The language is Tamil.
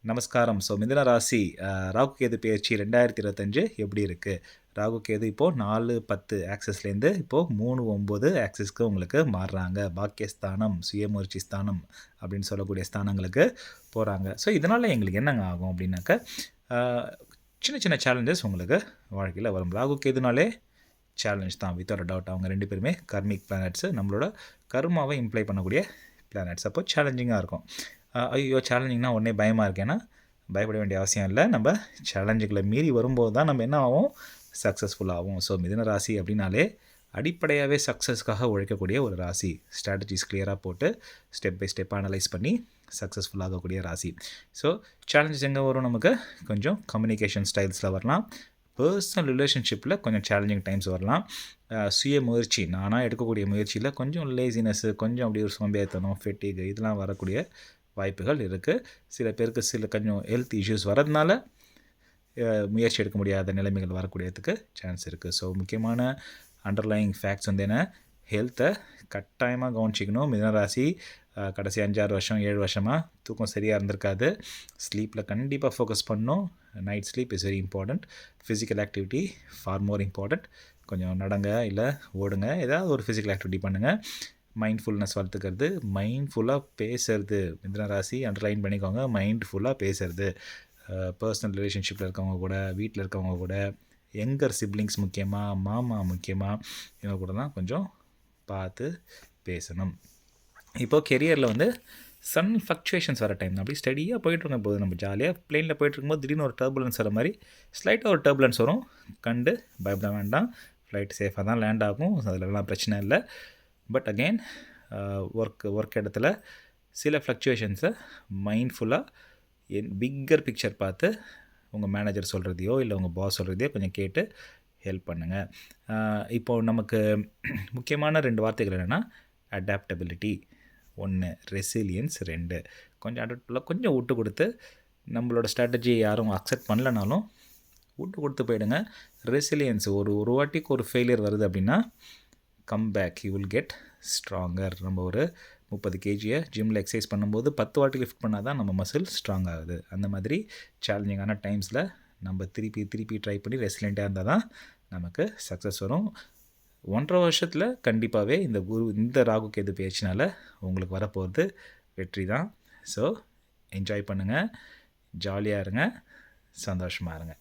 நமஸ்காரம். மிதுன ராசி ராகு கேது பெயர்ச்சி 2025 எப்படி இருக்கு? ராகு கேது இப்போ 4-10 ஆக்சஸ்லேருந்து இப்போ 3-9 ஆக்சஸ்க்கு உங்களுக்கு மாறுறாங்க. பாக்கியஸ்தானம், சுயமுயற்சி ஸ்தானம் அப்படின்னு சொல்லக்கூடிய ஸ்தானங்களுக்கு போகிறாங்க. இதனால் எங்களுக்கு என்னங்க ஆகும் அப்படின்னாக்க, சின்ன சின்ன சேலஞ்சஸ் உங்களுக்கு வாழ்க்கையில் வரும். ராகு கேதுனாலே சேலஞ்ச் தான், வித்தவுட் டவுட். அவங்க 2 பேருமே கர்மிக் பிளானட்ஸு, நம்மளோட கர்மாவை இம்ப்ளை பண்ணக்கூடிய பிளானட்ஸ். அப்போ சேலஞ்சிங்காக இருக்கும். ஐயோ சேலஞ்சிங்னா உடனே பயமாக இருக்கேன்னா பயப்பட வேண்டிய அவசியம் இல்லை. நம்ம சேலஞ்சுகளை மீறி வரும்போது தான் நம்ம என்ன ஆகும், சக்ஸஸ்ஃபுல்லாகும். மிதுன ராசி அப்படின்னாலே அடிப்படையாகவே சக்ஸஸ்க்காக உழைக்கக்கூடிய ஒரு ராசி. ஸ்ட்ராட்டஜிஸ் கிளியராக போட்டு ஸ்டெப் பை ஸ்டெப்பாக அனலைஸ் பண்ணி சக்ஸஸ்ஃபுல்லாகக்கூடிய ராசி. சேலஞ்சஸ் எங்கே வரும்? நமக்கு கொஞ்சம் கம்யூனிகேஷன் ஸ்டைல்ஸில் வரலாம், பர்சனல் ரிலேஷன்ஷிப்பில் கொஞ்சம் சேலஞ்சிங் டைம்ஸ் வரலாம், சுய முயற்சி நானாக எடுக்கக்கூடிய முயற்சியில் கொஞ்சம் லேசினஸ்ஸு, கொஞ்சம் அப்படி ஒரு சோம்பேறித்தனம், ஃபெட்டிக் இதெல்லாம் வரக்கூடிய வாய்ப்புகள் இருக்குது. சில பேருக்கு கொஞ்சம் ஹெல்த் இஷ்யூஸ் வரதுனால முயற்சி எடுக்க முடியாத நிலைமைகள் வரக்கூடியதுக்கு சான்ஸ் இருக்குது. முக்கியமான அண்டர்லைங் ஃபேக்ட்ஸ் என்ன, ஹெல்த்தை கட்டாயமாக கவனிச்சிக்கணும். மிதுனராசி கடைசி 5-6 வருஷம் 7 வருஷமாக தூக்கம் சரியாக இருந்திருக்காது. ஸ்லீப்பில் கண்டிப்பாக ஃபோக்கஸ் பண்ணணும். Night sleep is very important. Physical activity for more important. கொஞ்சம் நடங்க, இல்லை ஓடுங்க, ஏதாவது ஒரு ஃபிசிக்கல் ஆக்டிவிட்டி பண்ணுங்கள். மைண்ட்ஃபுல்னஸ் வளர்த்துக்கிறது, மைண்ட்ஃபுல்லாக பேசுறது. மிதுன ராசி அண்டர்லைன் பண்ணிக்கோங்க, மைண்ட்ஃபுல்லாக பேசுறது. பர்சனல் ரிலேஷன்ஷிப்பில் இருக்கவங்க கூட, வீட்டில் இருக்கவங்க கூட, யங்கர் சிப்ளிங்ஸ் முக்கியமாக, மாமா முக்கியமாக, இவங்க கூடலாம் கொஞ்சம் பார்த்து பேசணும். இப்போது கெரியரில் சன் ஃப்ளக்சுவேஷன்ஸ் வர டைம். அப்படி ஸ்டடியாக போயிட்டுருக்கும் போது, நம்ம ஜாலியாக பிளேனில் போயிட்டுருக்கும்போது திடீர்னு ஒரு டர்புலன்ஸ் வர மாதிரி ஸ்லைட்டாக ஒரு டர்புலன்ஸ் வரும். கண்டு பயப்பட வேண்டாம். ஃப்ளைட் சேஃபாக தான் லேண்ட் ஆகும், அதிலலாம் பிரச்சனை இல்லை. பட் அகெயின் ஒர்க் இடத்துல சில ஃப்ளக்சுவேஷன்ஸை மைண்ட்ஃபுல்லாக பிக்கர் பிக்சர் பார்த்து உங்கள் மேனேஜர் சொல்கிறதையோ இல்லை உங்கள் பாஸ் சொல்கிறதையோ கொஞ்சம் கேட்டு ஹெல்ப் பண்ணுங்கள். இப்போது நமக்கு முக்கியமான 2 வார்த்தைகள் என்னென்னா, அடாப்டபிலிட்டி 1, ரெசிலியன்ஸ் 2. கொஞ்சம் அடாப்டபுளாக கொஞ்சம் விட்டு கொடுத்து, நம்மளோட ஸ்ட்ராட்டஜி யாரும் அக்செப்ட் பண்ணலனாலும் விட்டு கொடுத்து போயிடுங்க. ரெசிலியன்ஸ், ஒரு வாட்டிக்கு ஒரு ஃபெயிலியர் வருது அப்படின்னா come back, you will get stronger. நம்ம ஒரு 30 கேஜியை ஜிம்மில் எக்ஸசைஸ் பண்ணும்போது 10 வாட்டி லிஃப்ட் பண்ணால் தான் நம்ம மசில் ஸ்ட்ராங் ஆகுது. அந்த மாதிரி சேலஞ்சிங்கான டைம்ஸில் நம்ம திருப்பி ட்ரை பண்ணி ரெசிலியண்ட்டாக இருந்தால் தான் நமக்கு சக்ஸஸ் வரும். 1.5 வருஷத்தில் கண்டிப்பாகவே இந்த ராகு கேது பேச்சினால் உங்களுக்கு வரப்போகிறது வெற்றி தான். என்ஜாய் பண்ணுங்கள், ஜாலியாக இருங்க, சந்தோஷமாக இருங்க.